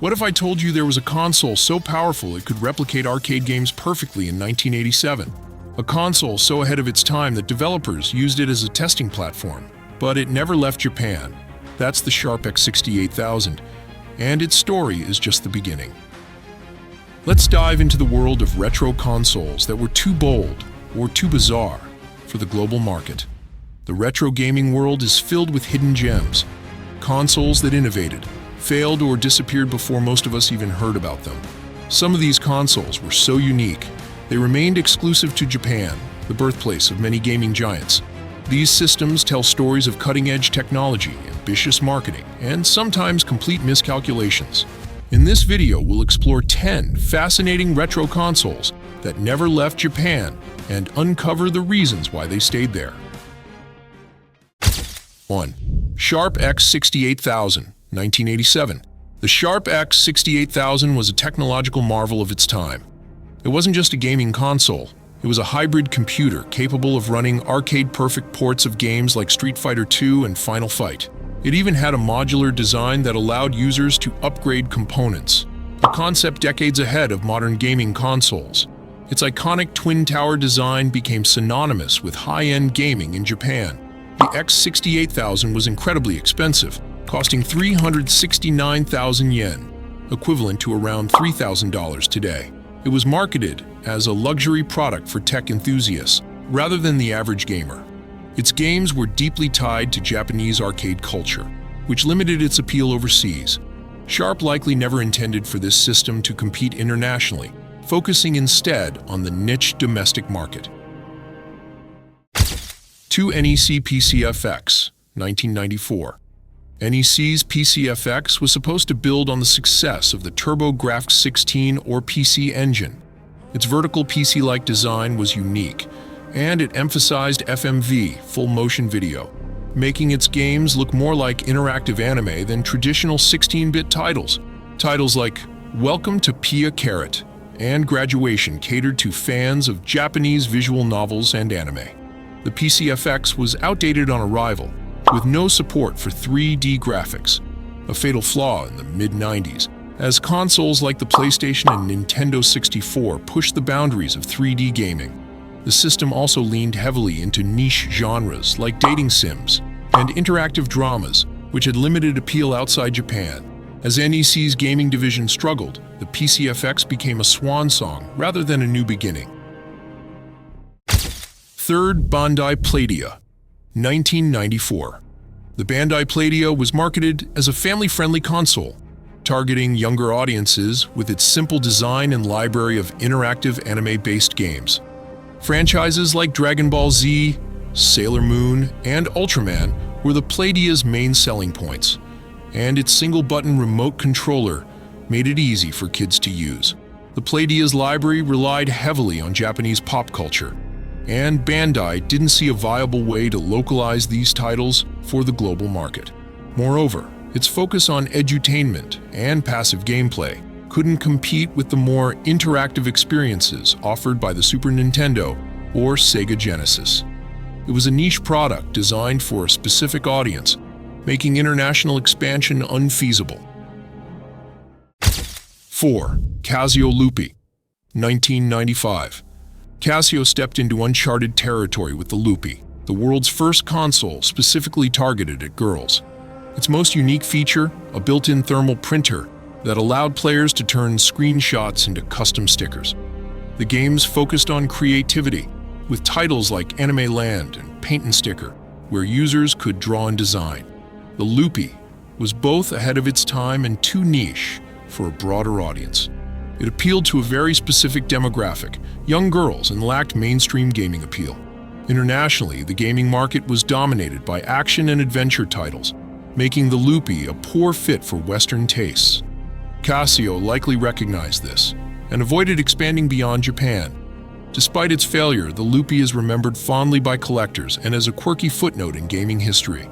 What if I told you there was a console so powerful it could replicate arcade games perfectly in 1987? A console so ahead of its time that developers used it as a testing platform. But it never left Japan. That's the Sharp X68000, and its story is just the beginning. Let's dive into the world of retro consoles that were too bold or too bizarre for the global market. The retro gaming world is filled with hidden gems, consoles that innovated, failed, or disappeared before most of us even heard about them. Some of these consoles were so unique, they remained exclusive to Japan, the birthplace of many gaming giants. These systems tell stories of cutting-edge technology, ambitious marketing, and sometimes complete miscalculations. In this video, we'll explore 10 fascinating retro consoles that never left Japan and uncover the reasons why they stayed there. 1. Sharp X68000, 1987. The Sharp X68000 was a technological marvel of its time. It wasn't just a gaming console, it was a hybrid computer capable of running arcade-perfect ports of games like Street Fighter II and Final Fight. It even had a modular design that allowed users to upgrade components, a concept decades ahead of modern gaming consoles. Its iconic twin tower design became synonymous with high-end gaming in Japan. The X68000 was incredibly expensive, costing 369,000 yen, equivalent to around $3,000 today. It was marketed as a luxury product for tech enthusiasts, rather than the average gamer. Its games were deeply tied to Japanese arcade culture, which limited its appeal overseas. Sharp likely never intended for this system to compete internationally, focusing instead on the niche domestic market. 2. NEC PCFX, 1994. NEC's PCFX was supposed to build on the success of the TurboGrafx-16 or PC Engine. Its vertical PC-like design was unique, and it emphasized FMV, full motion video, making its games look more like interactive anime than traditional 16-bit titles. Titles like Welcome to Pia Carrot and Graduation catered to fans of Japanese visual novels and anime. The PCFX was outdated on arrival, with no support for 3D graphics, a fatal flaw in the mid-90s, as consoles like the PlayStation and Nintendo 64 pushed the boundaries of 3D gaming. The system also leaned heavily into niche genres like dating sims and interactive dramas, which had limited appeal outside Japan. As NEC's gaming division struggled, the PCFX became a swan song rather than a new beginning. 3rd. Bandai Playdia, 1994. The Bandai Playdia was marketed as a family-friendly console, targeting younger audiences with its simple design and library of interactive anime-based games. Franchises like Dragon Ball Z, Sailor Moon, and Ultraman were the Playdia's main selling points, and its single-button remote controller made it easy for kids to use. The Playdia's library relied heavily on Japanese pop culture, and Bandai didn't see a viable way to localize these titles for the global market. Moreover, its focus on edutainment and passive gameplay couldn't compete with the more interactive experiences offered by the Super Nintendo or Sega Genesis. It was a niche product designed for a specific audience, making international expansion unfeasible. 4. Casio Lupy, 1995. Casio stepped into uncharted territory with the Lupy, the world's first console specifically targeted at girls. Its most unique feature, a built-in thermal printer that allowed players to turn screenshots into custom stickers. The games focused on creativity, with titles like Anime Land and Paint and Sticker, where users could draw and design. The Lupy was both ahead of its time and too niche for a broader audience. It appealed to a very specific demographic, young girls, and lacked mainstream gaming appeal. Internationally, the gaming market was dominated by action and adventure titles, making the Lupy a poor fit for Western tastes. Casio likely recognized this and avoided expanding beyond Japan. Despite its failure, the Lupy is remembered fondly by collectors and as a quirky footnote in gaming history.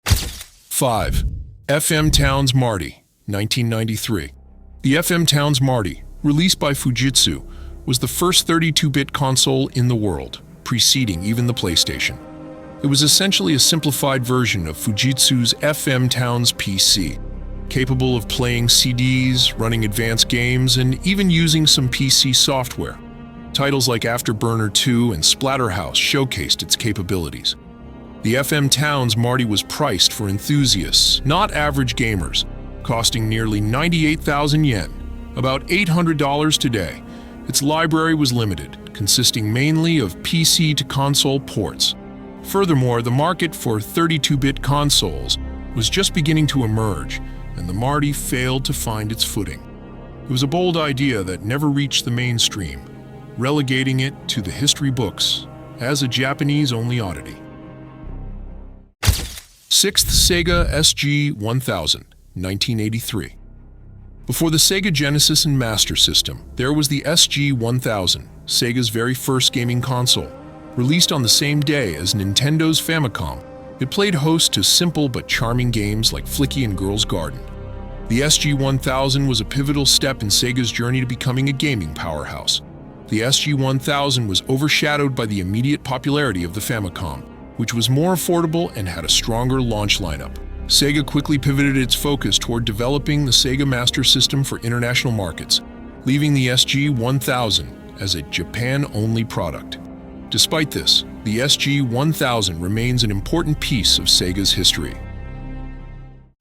5. FM Towns Marty, 1993. The FM Towns Marty, released by Fujitsu, was the first 32-bit console in the world, preceding even the PlayStation. It was essentially a simplified version of Fujitsu's FM Towns PC. capable of playing CDs, running advanced games, and even using some PC software. Titles like Afterburner 2 and Splatterhouse showcased its capabilities. The FM Towns Marty was priced for enthusiasts, not average gamers, costing nearly 98,000 yen, about $800 today. Its library was limited, consisting mainly of PC to console ports. Furthermore, the market for 32-bit consoles was just beginning to emerge, and the Marty failed to find its footing. It was a bold idea that never reached the mainstream, relegating it to the history books as a Japanese-only oddity. 6th Sega SG1000, 1983. Before the Sega Genesis and Master System, there was the SG1000, Sega's very first gaming console. Released on the same day as Nintendo's Famicom, it played host to simple but charming games like Flicky and Girl's Garden. The SG1000 was a pivotal step in Sega's journey to becoming a gaming powerhouse. The SG1000 was overshadowed by the immediate popularity of the Famicom, which was more affordable and had a stronger launch lineup. Sega quickly pivoted its focus toward developing the Sega Master System for international markets, leaving the SG1000 as a Japan-only product. Despite this, the SG1000 remains an important piece of Sega's history.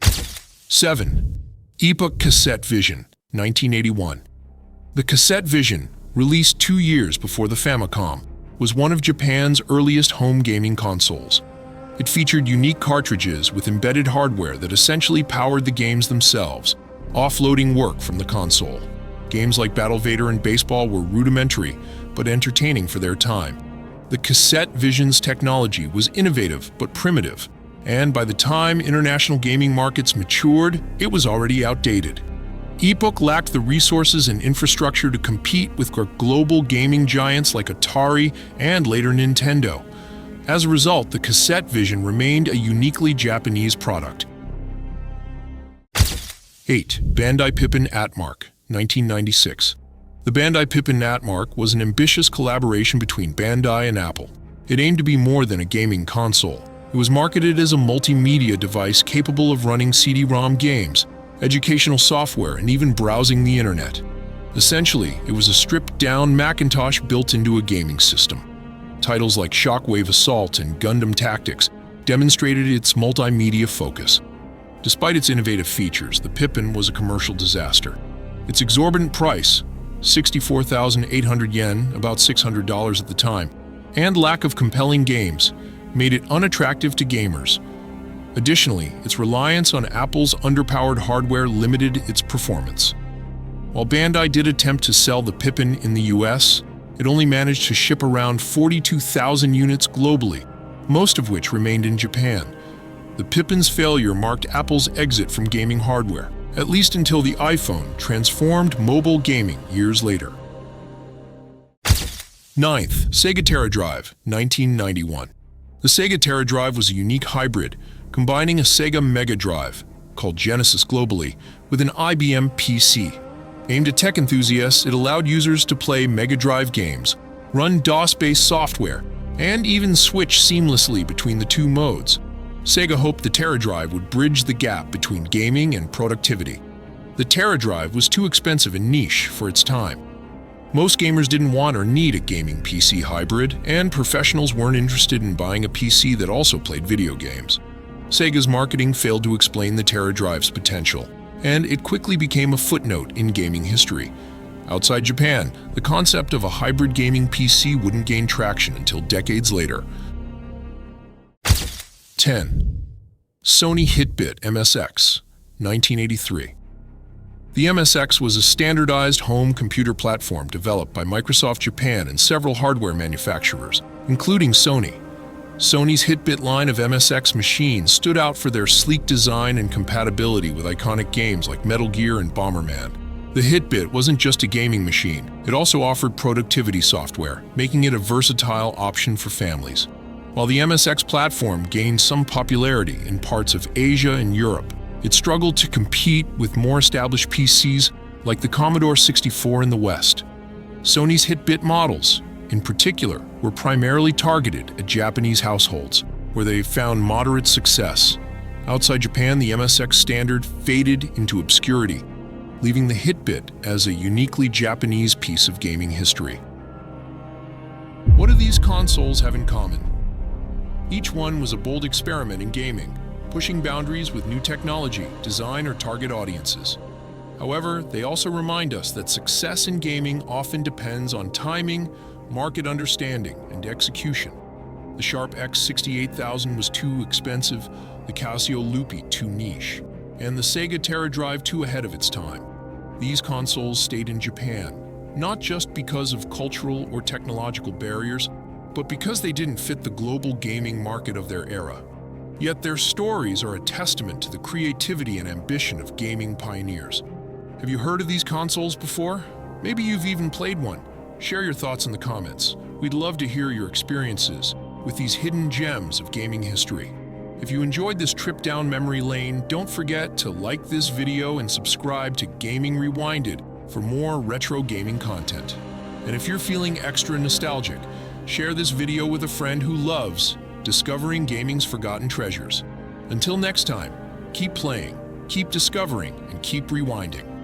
7. Epoch Cassette Vision, 1981. The Cassette Vision, released 2 years before the Famicom, was one of Japan's earliest home gaming consoles. It featured unique cartridges with embedded hardware that essentially powered the games themselves, offloading work from the console. Games like Battle Vader and Baseball were rudimentary, but entertaining for their time. The Cassette Vision's technology was innovative but primitive, and by the time international gaming markets matured, it was already outdated. Epoch lacked the resources and infrastructure to compete with global gaming giants like Atari and later Nintendo. As a result, the Cassette Vision remained a uniquely Japanese product. 8. Bandai Pippin Atmark, 1996. The Bandai Pippin Atmark was an ambitious collaboration between Bandai and Apple. It aimed to be more than a gaming console. It was marketed as a multimedia device capable of running CD-ROM games, educational software, and even browsing the internet. Essentially, it was a stripped-down Macintosh built into a gaming system. Titles like Shockwave Assault and Gundam Tactics demonstrated its multimedia focus. Despite its innovative features, the Pippin was a commercial disaster. Its exorbitant price, 64,800 yen, about $600 at the time, and lack of compelling games made it unattractive to gamers. Additionally, its reliance on Apple's underpowered hardware limited its performance. While Bandai did attempt to sell the Pippin in the US, it only managed to ship around 42,000 units globally, most of which remained in Japan. The Pippin's failure marked Apple's exit from gaming hardware, at least until the iPhone transformed mobile gaming years later. 9th, Sega Tera Drive, 1991. The Sega Tera Drive was a unique hybrid, combining a Sega Mega Drive, called Genesis globally, with an IBM PC. Aimed at tech enthusiasts, it allowed users to play Mega Drive games, run DOS-based software, and even switch seamlessly between the two modes. Sega hoped the Tera Drive would bridge the gap between gaming and productivity. The Tera Drive was too expensive and niche for its time. Most gamers didn't want or need a gaming PC hybrid, and professionals weren't interested in buying a PC that also played video games. Sega's marketing failed to explain the Tera Drive's potential, and it quickly became a footnote in gaming history. Outside Japan, the concept of a hybrid gaming PC wouldn't gain traction until decades later. 10. Sony Hitbit MSX, 1983. The MSX was a standardized home computer platform developed by Microsoft Japan and several hardware manufacturers, including Sony. Sony's Hitbit line of MSX machines stood out for their sleek design and compatibility with iconic games like Metal Gear and Bomberman. The Hitbit wasn't just a gaming machine, it also offered productivity software, making it a versatile option for families. While the MSX platform gained some popularity in parts of Asia and Europe, it struggled to compete with more established PCs like the Commodore 64 in the West. Sony's Hitbit models, in particular, were primarily targeted at Japanese households, where they found moderate success. Outside Japan, the MSX standard faded into obscurity, leaving the Hitbit as a uniquely Japanese piece of gaming history. What do these consoles have in common? Each one was a bold experiment in gaming, pushing boundaries with new technology, design, or target audiences. However, they also remind us that success in gaming often depends on timing, market understanding, and execution. The Sharp X68000 was too expensive, the Casio Lupy too niche, and the Sega Tera Drive too ahead of its time. These consoles stayed in Japan, not just because of cultural or technological barriers, but because they didn't fit the global gaming market of their era. Yet their stories are a testament to the creativity and ambition of gaming pioneers. Have you heard of these consoles before? Maybe you've even played one. Share your thoughts in the comments. We'd love to hear your experiences with these hidden gems of gaming history. If you enjoyed this trip down memory lane, don't forget to like this video and subscribe to Gaming Rewinded for more retro gaming content. And if you're feeling extra nostalgic, share this video with a friend who loves discovering gaming's forgotten treasures. Until next time, keep playing, keep discovering, and keep rewinding.